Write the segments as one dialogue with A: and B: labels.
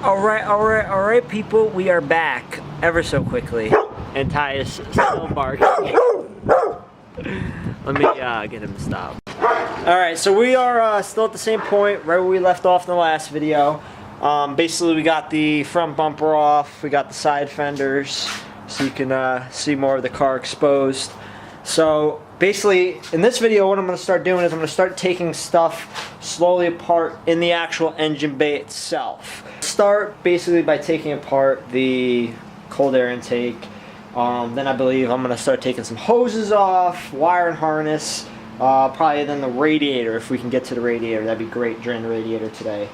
A: Alright, people, we are back ever so quickly. And Ty is still barking. Let me get him to stop. Alright, so we are still at the same point, right where we left off in the last video. Basically, we got the front bumper off, we got the side fenders, so you can see more of the car exposed. So, basically, in this video, what I'm going to start doing is I'm going to start taking stuff slowly apart in the actual engine bay itself. Start basically by taking apart the cold air intake. Then I believe I'm going to start taking some hoses off, wire and harness, probably then the radiator, if we can get to the radiator. That'd be great, drain the radiator today.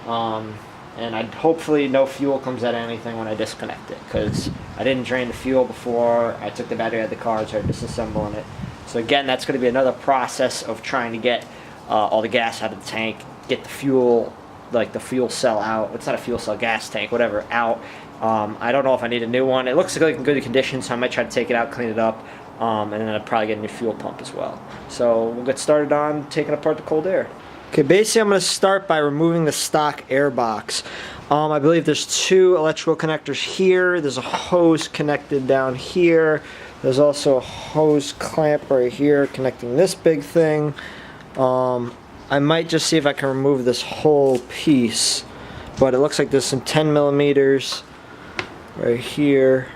A: And hopefully no fuel comes out of anything when I disconnect it, because I didn't drain the fuel before I took the battery out of the car and started disassembling it. So again, that's going to be another process of trying to get all the gas out of the tank, get the fuel, like the fuel cell out. It's not a fuel cell, gas tank, whatever, out. I don't know if I need a new one. It looks like in good condition, so I might try to take it out, clean it up, and then I'll probably get a new fuel pump as well. So we'll get started on taking apart the cold air. Okay, basically I'm going to start by removing the stock air box. I believe there's two electrical connectors here. There's a hose connected down here. There's also a hose clamp right here connecting this big thing. I might just see if I can remove this whole piece, but it looks like there's some 10 millimeters right here.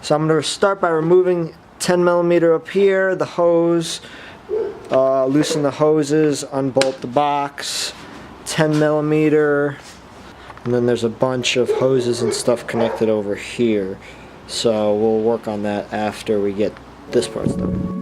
A: So I'm going to start by removing 10 millimeter up here, the hose. Loosen the hoses, unbolt the box, 10 millimeter, and then there's a bunch of hoses and stuff connected over here. So we'll work on that after we get this part done.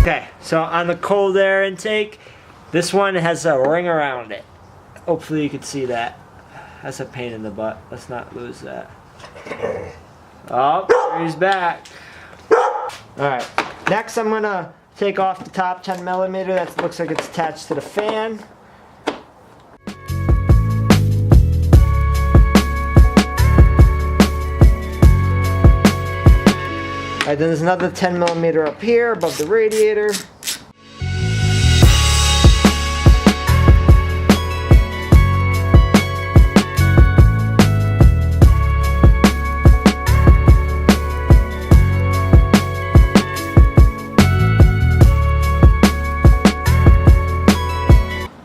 A: Okay, so on the cold air intake, this one has a ring around it. Hopefully you can see that. That's a pain in the butt. Let's not lose that. Oh, he's back. Alright, next I'm going to take off the top 10 millimeter. That looks like it's attached to the fan. Alright, then there's another 10 millimeter up here above the radiator.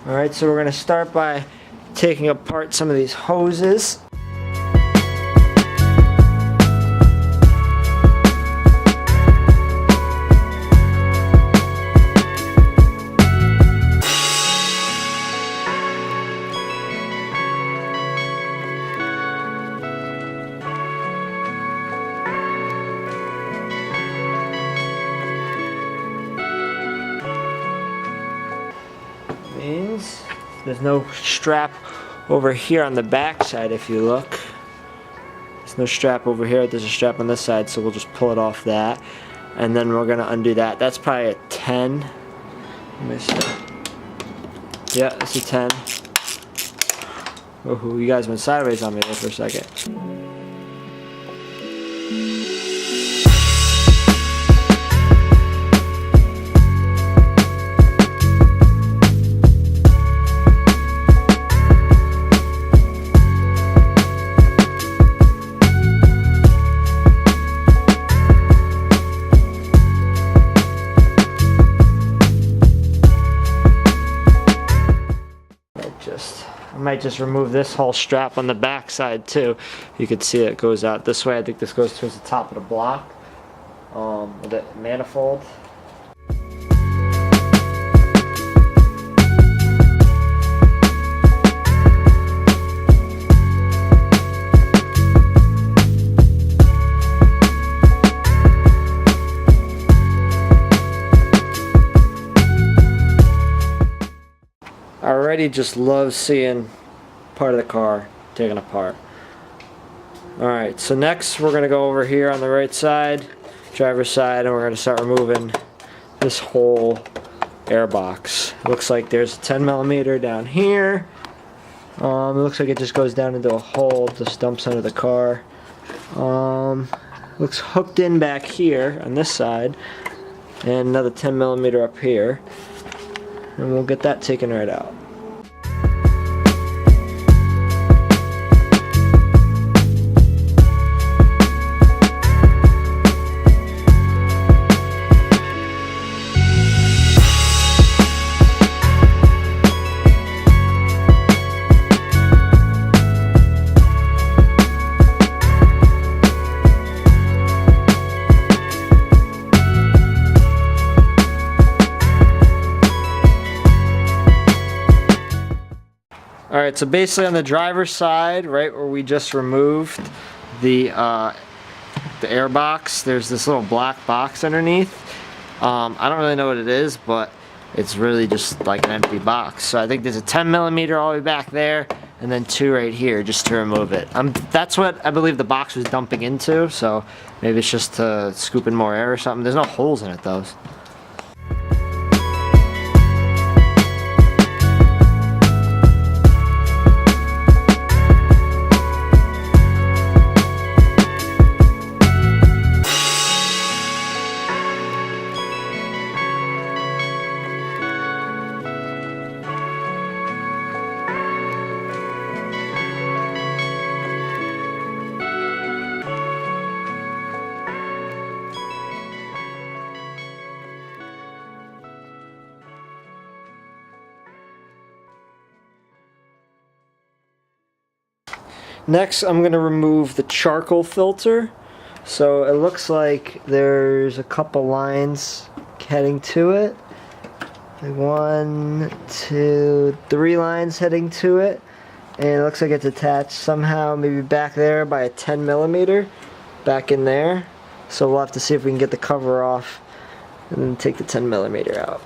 A: Alright, so we're going to start by taking apart some of these hoses. There's no strap over here on the back side if you look. There's no strap over here, there's a strap on this side, so we'll just pull it off that. And then we're going to undo that. That's probably a 10. Let me see. Yeah, it's a 10. Oh, you guys went sideways on me there for a second. I'm might just remove this whole strap on the back side too. You can see it goes out this way. I think this goes towards the top of the block, the manifold. I already just love seeing part of the car taken apart. Alright, so next we're going to go over here on the right side, driver's side, and we're going to start removing this whole air box. It looks like there's a 10mm down here. It looks like it just goes down into a hole, just dumps under the car. Looks hooked in back here on this side, and another 10mm up here. And we'll get that taken right out. Alright, so basically on the driver's side, right where we just removed the air box, there's this little black box underneath. I don't really know what it is, but it's really just like an empty box. So I think there's a 10mm all the way back there, and then 2 right here just to remove it. That's what I believe the box was dumping into, so maybe it's just to scoop in more air or something. There's no holes in it though. Next, I'm going to remove the charcoal filter. So it looks like there's a couple lines heading to it. Like 1, 2, 3 lines heading to it. And it looks like it's attached somehow, maybe back there by a 10mm, back in there. So we'll have to see if we can get the cover off and then take the 10mm out.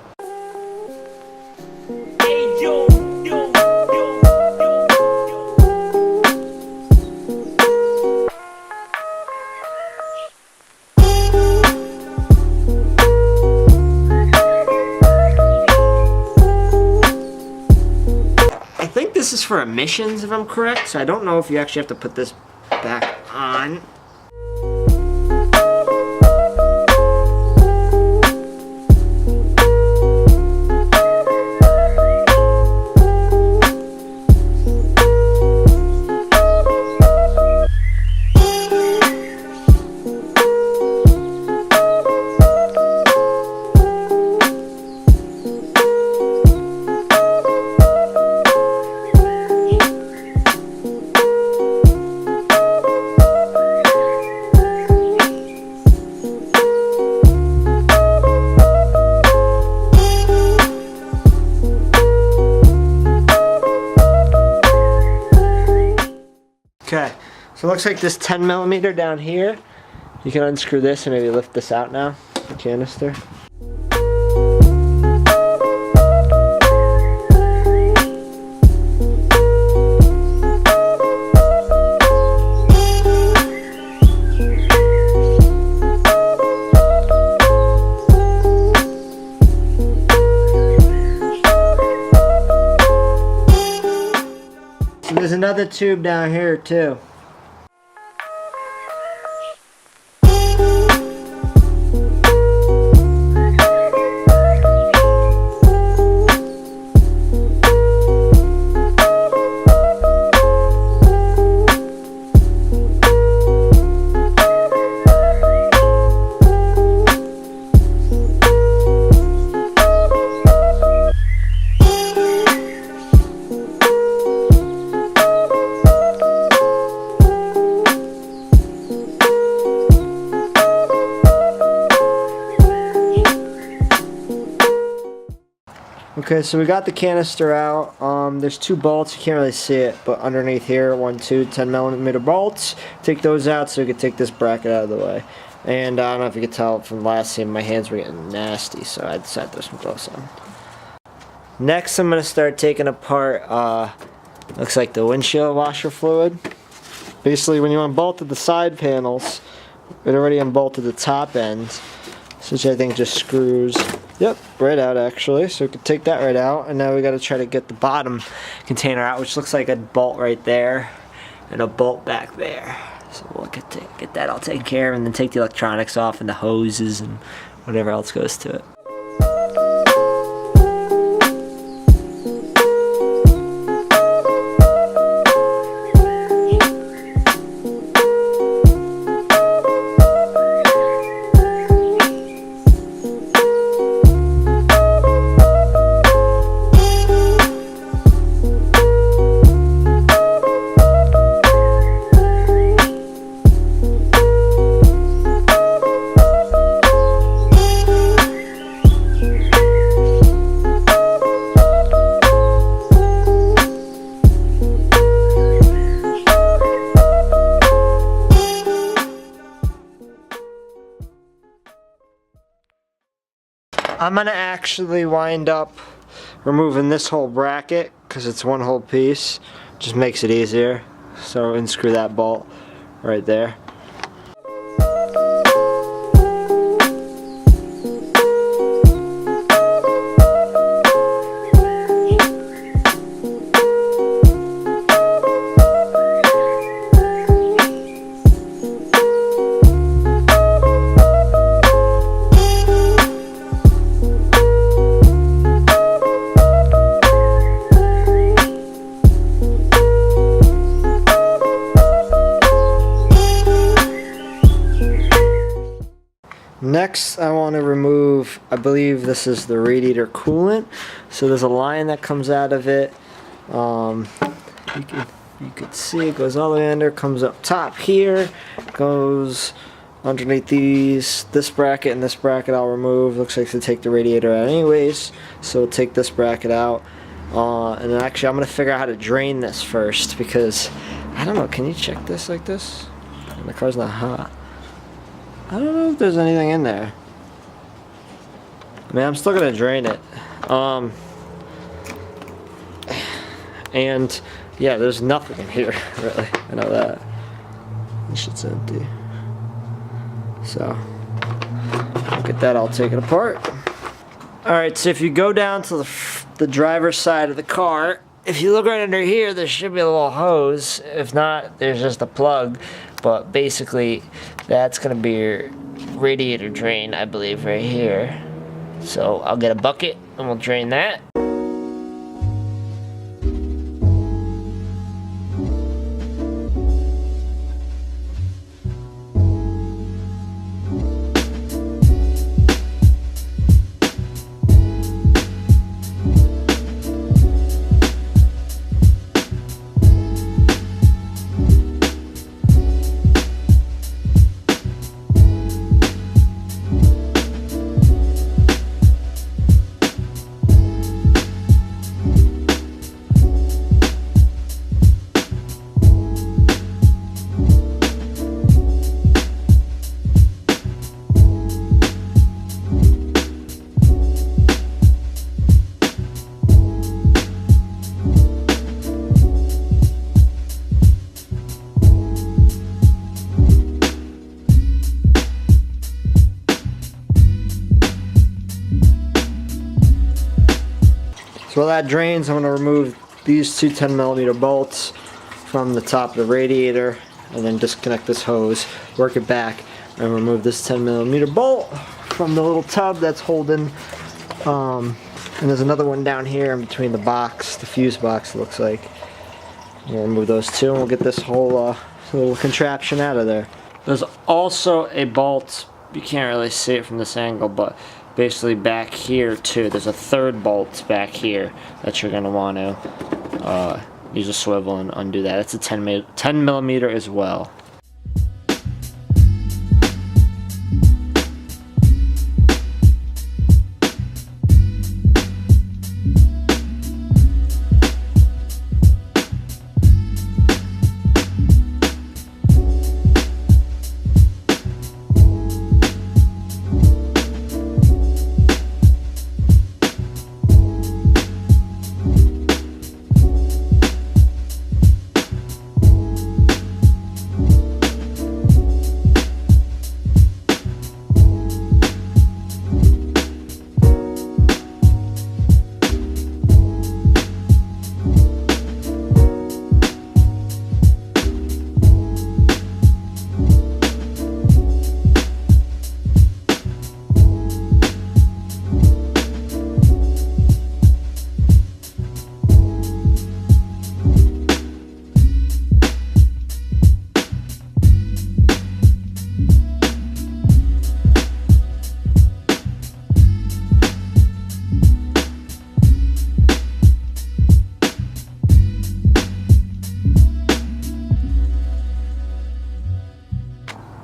A: This is for emissions, if I'm correct, so I don't know if you actually have to put this back on. Okay, so it looks like this 10mm down here, you can unscrew this and maybe lift this out now, the canister. There's another tube down here too. Okay, so we got the canister out. There's 2 bolts. You can't really see it, but underneath here, 1, 2, 10mm bolts. Take those out so we can take this bracket out of the way. And I don't know if you could tell from last scene, my hands were getting nasty, so I decided to throw some gloves on. Next, I'm going to start taking apart, looks like the windshield washer fluid. Basically, when you unbolted the side panels, it already unbolted the top end, which I think just screws, yep, right out actually. So we can take that right out, and now we got to try to get the bottom container out, which looks like a bolt right there and a bolt back there. So we'll get that all taken care of, and then take the electronics off and the hoses and whatever else goes to it. I'm gonna actually wind up removing this whole bracket because it's one whole piece. Just makes it easier. So unscrew that bolt right there. Next, I want to remove, I believe this is the radiator coolant. So there's a line that comes out of it. You could see it goes all the way under, comes up top here, goes underneath this bracket and this bracket I'll remove. Looks like to take the radiator out anyways, so we'll take this bracket out. And then actually I'm going to figure out how to drain this first, because I don't know, can you check this like this? And the car's not hot. I don't know if there's anything in there. I mean, I'm still gonna drain it. And yeah, there's nothing in here, really. I know that. This shit's empty. So, I'll get that all taken apart. Alright, so if you go down to the driver's side of the car, if you look right under here, there should be a little hose. If not, there's just a plug. But basically, that's going to be your radiator drain, I believe, right here. So I'll get a bucket and we'll drain that. So while that drains, I'm going to remove these two 10mm bolts from the top of the radiator, and then disconnect this hose, work it back, and remove this 10mm bolt from the little tub that's holding, and there's another one down here in between the box, the fuse box it looks like. We'll remove those two, and we'll get this whole little contraption out of there. There's also a bolt, you can't really see it from this angle, but basically back here too, there's a third bolt back here that you're going to want to use a swivel and undo that. It's a 10mm as well.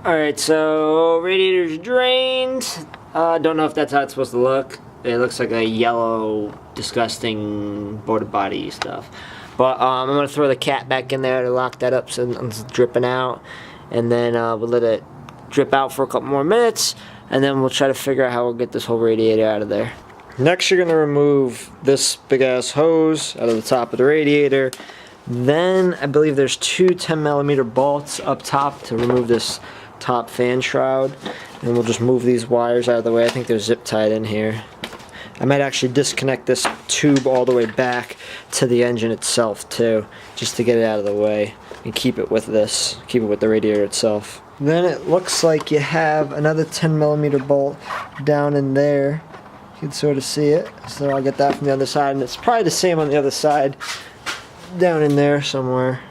A: Alright, so radiator's drained. Don't know if that's how it's supposed to look. It looks like a yellow, disgusting border body stuff. But I'm going to throw the cat back in there to lock that up so it's dripping out. And then we'll let it drip out for a couple more minutes. And then we'll try to figure out how we'll get this whole radiator out of there. Next, you're going to remove this big-ass hose out of the top of the radiator. Then, I believe there's two 10mm bolts up top to remove this top fan shroud. And we'll just move these wires out of the way. I think they're zip tied in here. I might actually disconnect this tube all the way back to the engine itself too, just to get it out of the way and keep it with this, keep it with the radiator itself. Then it looks like you have another 10mm bolt down in there. You can sort of see it. So I'll get that from the other side, and it's probably the same on the other side, down in there somewhere.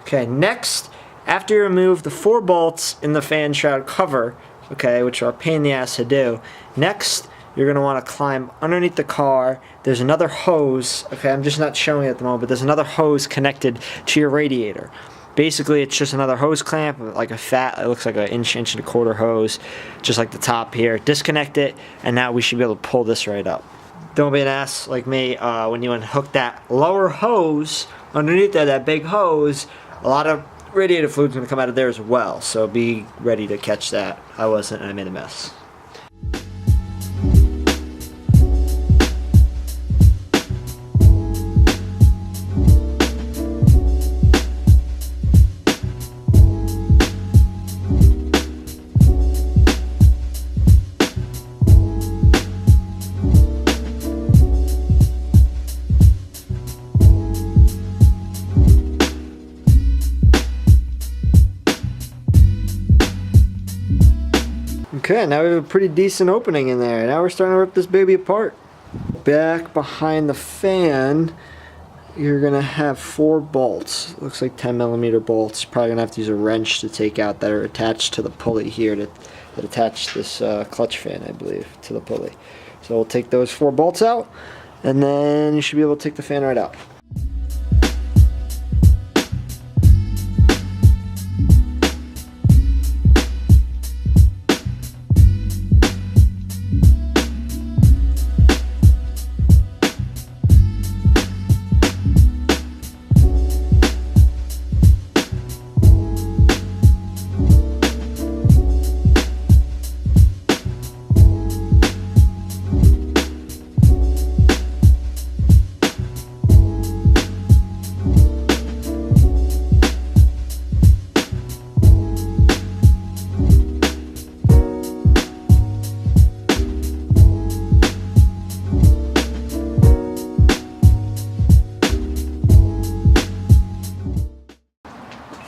A: Okay, next, after you remove the 4 bolts in the fan shroud cover, okay, which are a pain in the ass to do, next you're going to want to climb underneath the car. There's another hose, okay, I'm just not showing it at the moment, but there's another hose connected to your radiator. Basically, it's just another hose clamp, like a fat, it looks like an inch and a quarter hose, just like the top here. Disconnect it, and now we should be able to pull this right up. Don't be an ass like me. When you unhook that lower hose, underneath there, that big hose, a lot of radiator fluid's going to come out of there as well, so be ready to catch that. I wasn't, and I made a mess. Okay, now we have a pretty decent opening in there. Now we're starting to rip this baby apart. Back behind the fan, you're gonna have 4 bolts. Looks like 10mm bolts. You're probably gonna have to use a wrench to take out that are attached to the pulley here that attach this clutch fan, I believe, to the pulley. So we'll take those 4 bolts out, and then you should be able to take the fan right out.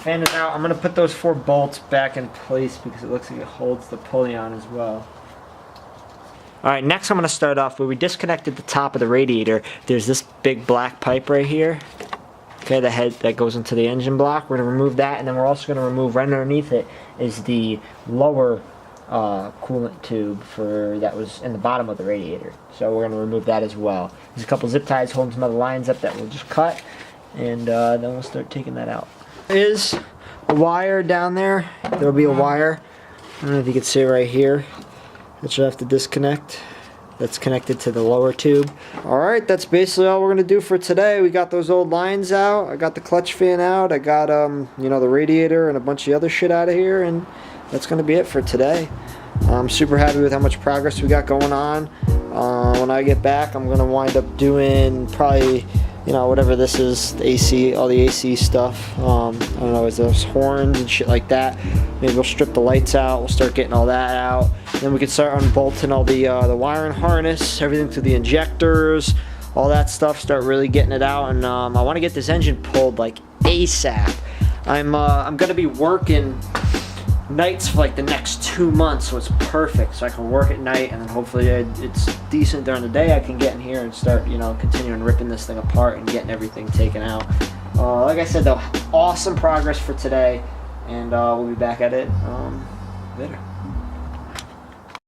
A: Fan is out. I'm going to put those 4 bolts back in place because it looks like it holds the pulley on as well. Alright, next I'm going to start off where we disconnected the top of the radiator. There's this big black pipe right here. Okay, the head that goes into the engine block. We're going to remove that, and then we're also going to remove right underneath it is the lower coolant tube that was in the bottom of the radiator. So we're going to remove that as well. There's a couple zip ties holding some other lines up that we'll just cut, and then we'll start taking that out. Is a wire down there. There'll be a wire. I don't know if you can see it right here that you'll have to disconnect. That's connected to the lower tube. Alright, that's basically all we're going to do for today. We got those old lines out. I got the clutch fan out. I got you know, the radiator and a bunch of other shit out of here, and that's going to be it for today. I'm super happy with how much progress we got going on. When I get back, I'm going to wind up doing probably, you know, whatever this is, the AC, all the AC stuff. I don't know, is those horns and shit like that. Maybe we'll strip the lights out. We'll start getting all that out. Then we can start unbolting all the wiring harness, everything to the injectors, all that stuff. Start really getting it out, and I want to get this engine pulled like ASAP. I'm gonna be working nights for like the next 2 months, so it's perfect. So I can work at night, and then hopefully it's decent during the day. I can get in here and start, you know, continuing ripping this thing apart and getting everything taken out. Like I said, though, awesome progress for today, and we'll be back at it later.